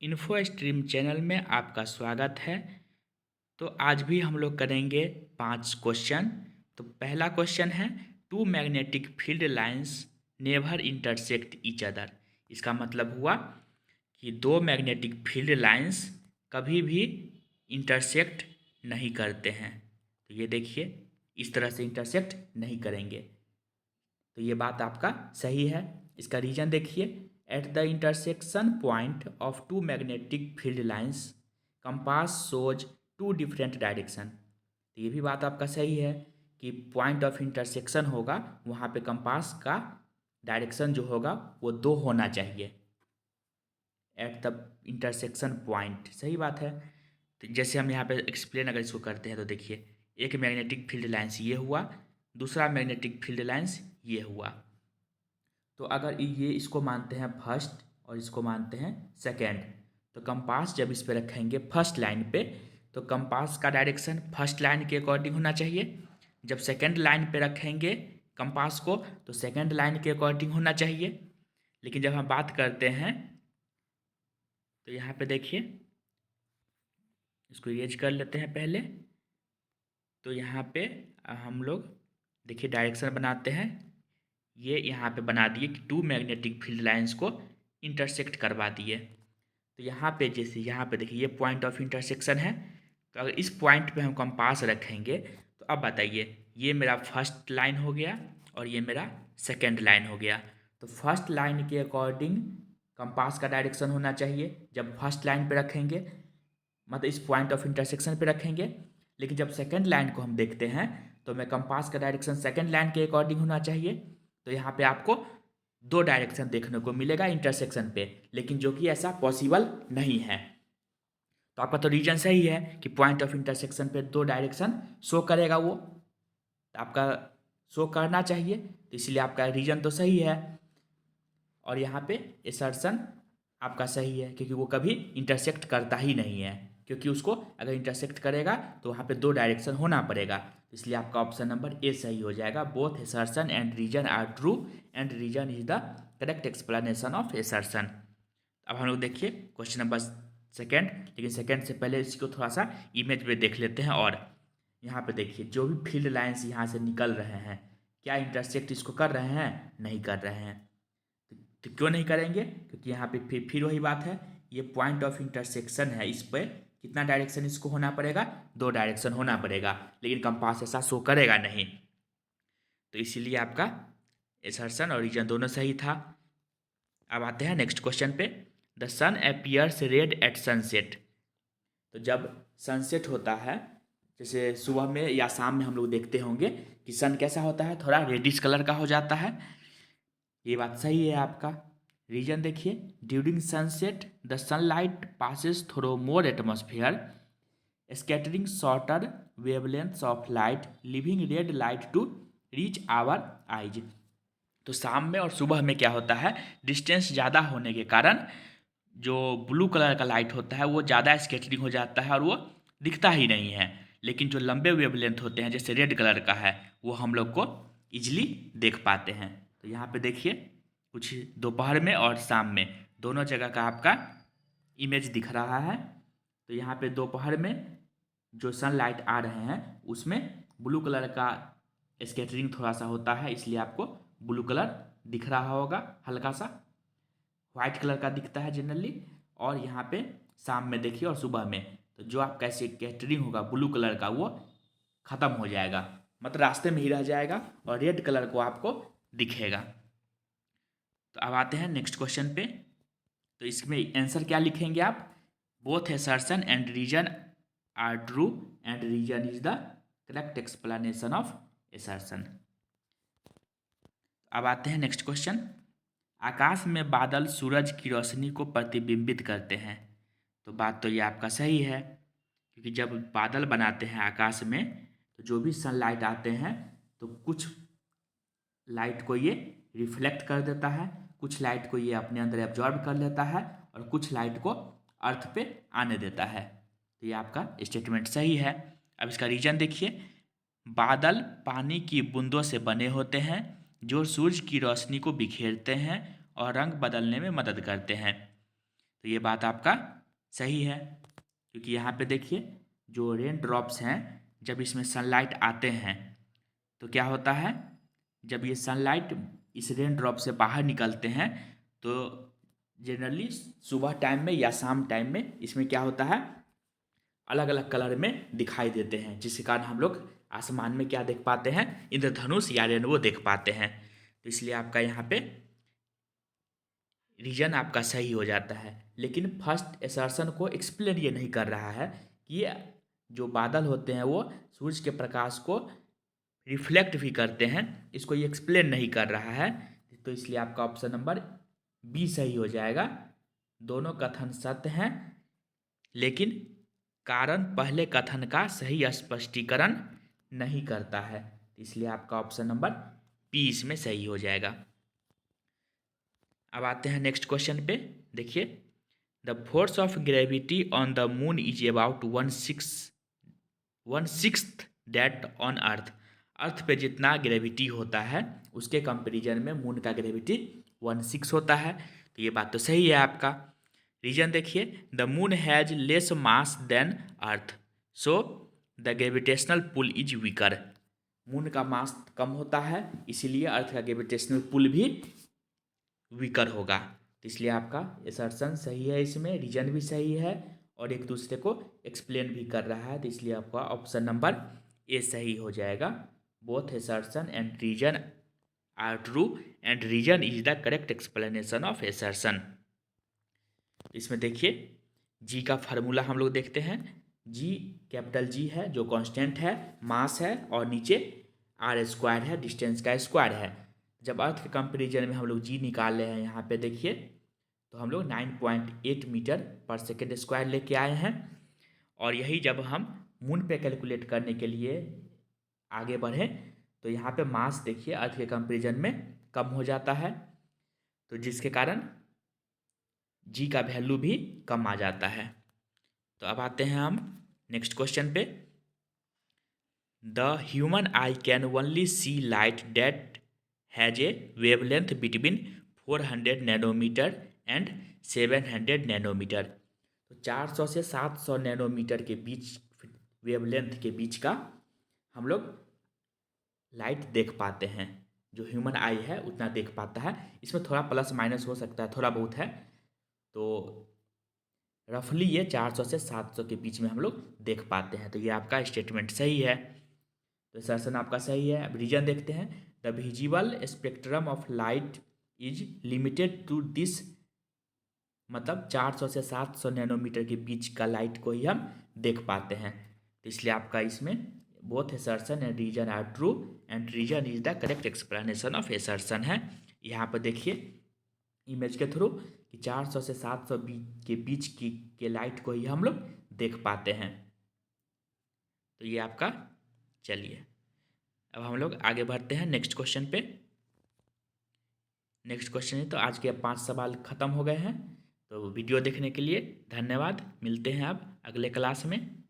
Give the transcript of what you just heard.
Info stream channel में आपका स्वागत है। तो आज भी हम लोग करेंगे 5 क्वेश्चन। तो पहला क्वेश्चन है, two magnetic field lines never intersect each other. इसका मतलब हुआ कि दो मैग्नेटिक फील्ड लाइंस कभी भी इंटरसेक्ट नहीं करते हैं। तो ये देखिए, इस तरह से इंटरसेक्ट नहीं करेंगे। तो ये बात आपका सही है। इसका रीजन देखिए, at the intersection point of two magnetic field lines compass shows two different direction. तो ये भी बात आपका सही है कि पॉइंट ऑफ इंटरसेक्शन होगा वहाँ पे कंपास का डायरेक्शन जो होगा वो दो होना चाहिए एट द इंटरसेक्शन पॉइंट। सही बात है। तो जैसे हम यहाँ पे एक्सप्लेन अगर इसको करते हैं तो देखिए, एक मैग्नेटिक फील्ड लाइंस ये हुआ, दूसरा मैग्नेटिक फील्ड लाइंस ये हुआ। तो अगर ये इसको मानते हैं फर्स्ट और इसको मानते हैं सेकेंड, तो कंपास जब इस पे रखेंगे फर्स्ट लाइन पे, तो कंपास का डायरेक्शन फर्स्ट लाइन के अकॉर्डिंग होना चाहिए। जब सेकेंड लाइन पे रखेंगे कंपास को, तो सेकेंड लाइन के अकॉर्डिंग होना चाहिए। लेकिन जब हम बात करते हैं तो यहाँ पे देखिए, इसको इरेज कर लेते हैं पहले। तो यहाँ पे हम लोग देखिए डायरेक्शन बनाते हैं। ये यहाँ पे बना दिए कि टू मैग्नेटिक फील्ड लाइंस को इंटरसेक्ट करवा दिए। तो यहाँ पे जैसे यहाँ पे देखिए, ये पॉइंट ऑफ इंटरसेक्शन है। तो अगर इस पॉइंट पे हम कंपास रखेंगे तो अब बताइए, ये मेरा फर्स्ट लाइन हो गया और ये मेरा सेकेंड लाइन हो गया। तो फर्स्ट लाइन के अकॉर्डिंग कंपास का डायरेक्शन होना चाहिए जब फर्स्ट लाइन पे रखेंगे, मतलब इस पॉइंट ऑफ इंटरसेक्शन पे रखेंगे। लेकिन जब सेकेंड लाइन को हम देखते हैं तो मैं कंपास का डायरेक्शन सेकेंड लाइन के अकॉर्डिंग होना चाहिए। तो यहाँ पे आपको दो डायरेक्शन देखने को मिलेगा इंटरसेक्शन पे, लेकिन जो कि ऐसा पॉसिबल नहीं है। तो आपका तो रीजन सही है कि पॉइंट ऑफ इंटरसेक्शन पे दो डायरेक्शन शो करेगा, वो तो आपका शो करना चाहिए। तो इसलिए आपका रीजन तो सही है। और यहाँ पे एसर्शन आपका सही है क्योंकि वो कभी इंटरसेक्ट करता ही नहीं है, क्योंकि उसको अगर इंटरसेक्ट करेगा तो वहाँ पे दो डायरेक्शन होना पड़ेगा। तो इसलिए आपका ऑप्शन नंबर ए सही हो जाएगा। Both assertion and reason are true and reason is the correct explanation of assertion. अब हम लोग देखिए क्वेश्चन नंबर सेकेंड, लेकिन सेकेंड से पहले इसको थोड़ा सा इमेज में देख लेते हैं। और यहाँ पे देखिए, जो भी फील्ड लाइंस यहाँ से निकल रहे हैं, क्या इंटरसेक्ट इसको कर रहे हैं? नहीं कर रहे हैं। तो क्यों नहीं करेंगे? क्योंकि यहाँ पे फिर वही बात है, ये पॉइंट ऑफ इंटरसेक्शन है, इस पर कितना डायरेक्शन इसको होना पड़ेगा? दो डायरेक्शन होना पड़ेगा, लेकिन कंपास ऐसा शो करेगा नहीं। तो इसीलिए आपका एसर्शन और रीजन दोनों सही था। अब आते हैं नेक्स्ट क्वेश्चन पे। The sun appears red at sunset. तो जब सनसेट होता है, जैसे सुबह में या शाम में हम लोग देखते होंगे कि सन कैसा होता है, थोड़ा रेडिश कलर का हो जाता है। ये बात सही है आपका। रीजन देखिए, during sunset the sunlight passes through more atmosphere scattering shorter wavelengths of light leaving red light to reach our eyes. तो शाम में और सुबह में क्या होता है, डिस्टेंस ज़्यादा होने के कारण जो ब्लू कलर का लाइट होता है वो ज़्यादा स्कैटरिंग हो जाता है और वो दिखता ही नहीं है। लेकिन जो लंबे वेवलेंथ होते हैं जैसे रेड कलर का है, वो हम लोग को इजीली देख पाते हैं। तो यहाँ पे देखिए, कुछ दोपहर में और शाम में दोनों जगह का आपका इमेज दिख रहा है। तो यहाँ पे दोपहर में जो सनलाइट आ रहे हैं उसमें ब्लू कलर का स्कैटरिंग थोड़ा सा होता है, इसलिए आपको ब्लू कलर दिख रहा होगा, हल्का सा वाइट कलर का दिखता है जनरली। और यहाँ पे शाम में देखिए और सुबह में, तो जो आपका स्कैटरिंग होगा ब्लू कलर का वो ख़त्म हो जाएगा, मतलब रास्ते में ही रह जाएगा और रेड कलर को आपको दिखेगा। तो अब आते हैं नेक्स्ट क्वेश्चन पे। तो इसमें आंसर क्या लिखेंगे आप? Both assertion and reason are true and reason is the correct explanation of assertion. अब आते हैं नेक्स्ट क्वेश्चन। आकाश में बादल सूरज की रोशनी को प्रतिबिंबित करते हैं। तो बात तो ये आपका सही है, क्योंकि जब बादल बनाते हैं आकाश में तो जो भी सनलाइट आते हैं तो कुछ लाइट को ये रिफ्लेक्ट कर देता है, कुछ लाइट को ये अपने अंदर एब्जॉर्ब कर लेता है और कुछ लाइट को अर्थ पे आने देता है। तो ये आपका स्टेटमेंट सही है। अब इसका रीजन देखिए, बादल पानी की बूंदों से बने होते हैं जो सूरज की रोशनी को बिखेरते हैं और रंग बदलने में मदद करते हैं। तो ये बात आपका सही है, क्योंकि यहाँ पे देखिए जो रेन ड्रॉप्स हैं, जब इसमें सनलाइट आते हैं तो क्या होता है, जब ये सनलाइट इस रेन ड्रॉप से बाहर निकलते हैं तो जनरली सुबह टाइम में या शाम टाइम में इसमें क्या होता है, अलग अलग कलर में दिखाई देते हैं, जिसके कारण हम लोग आसमान में क्या देख पाते हैं, इंद्रधनुष या रेनबो देख पाते हैं। तो इसलिए आपका यहाँ पे रीजन आपका सही हो जाता है। लेकिन फर्स्ट असर्शन को एक्सप्लेन ये नहीं कर रहा है कि ये जो बादल होते हैं वो सूरज के प्रकाश को रिफ्लेक्ट भी करते हैं, इसको ये एक्सप्लेन नहीं कर रहा है। तो इसलिए आपका ऑप्शन नंबर बी सही हो जाएगा। दोनों कथन सत्य हैं, लेकिन कारण पहले कथन का सही स्पष्टीकरण नहीं करता है, इसलिए आपका ऑप्शन नंबर बी इसमें सही हो जाएगा। अब आते हैं नेक्स्ट क्वेश्चन पे। देखिए, the force of gravity on the moon is about 1/6 that on earth. Earth पे जितना ग्रेविटी होता है उसके कंपेरिजन में मून का ग्रेविटी 1/6 होता है। तो ये बात तो सही है आपका। रीजन देखिए, the moon has less mass than earth, so the gravitational pull is weaker. Moon का मास कम होता है, इसीलिए अर्थ का ग्रेविटेशनल पुल भी वीकर होगा। तो इसलिए आपका असर्शन सही है, इसमें रीजन भी सही है और एक दूसरे को एक्सप्लेन भी कर रहा है। तो इसलिए आपका ऑप्शन नंबर ए सही हो जाएगा। Both assertion and reason are true and reason is the correct explanation of assertion. इसमें देखिए जी का फार्मूला हम लोग देखते हैं। जी कैपिटल जी है जो कांस्टेंट है, मास है और नीचे आर स्क्वायर है, डिस्टेंस का स्क्वायर है। जब अर्थ के कंपेरिजन में हम लोग जी निकाल रहे हैं, यहाँ पे देखिए तो हम लोग 9.8 मीटर पर सेकेंड स्क्वायर लेके आए हैं। और यही जब हम मून पे कैलकुलेट करने के लिए आगे बढ़े तो यहाँ पे मास देखिए अर्थ के कंपेरिजन में कम हो जाता है, तो जिसके कारण जी का वैल्यू भी कम आ जाता है। तो अब आते हैं हम नेक्स्ट क्वेश्चन पे। The human eye can only see light that has a wavelength between 400 nanometre and 700 nanometre. तो 400 से 700 नैनोमीटर के बीच वेवलेंथ के बीच का हम लोग लाइट देख पाते हैं। जो ह्यूमन आई है उतना देख पाता है, इसमें थोड़ा प्लस माइनस हो सकता है, थोड़ा बहुत है। तो रफली ये 400 से 700 के बीच में हम लोग देख पाते हैं। तो ये आपका स्टेटमेंट सही है, तो असर्शन आपका सही है। अब रीजन देखते हैं। The visible spectrum of light is limited to this, मतलब 400 से 700 नैनोमीटर के बीच का लाइट को ही हम देख पाते हैं। तो इसलिए आपका इसमें both assertion and reason are true and reason is the correct explanation of assertion है। यहाँ पर देखिए इमेज के थ्रू कि 400 से 700 के बीच के लाइट को ही हम लोग देख पाते हैं। तो ये आपका, चलिए अब हम लोग आगे बढ़ते हैं नेक्स्ट क्वेश्चन पे। नेक्स्ट क्वेश्चन है, तो आज के 5 सवाल ख़त्म हो गए हैं। तो वीडियो देखने के लिए धन्यवाद। मिलते हैं अब अगले क्लास में।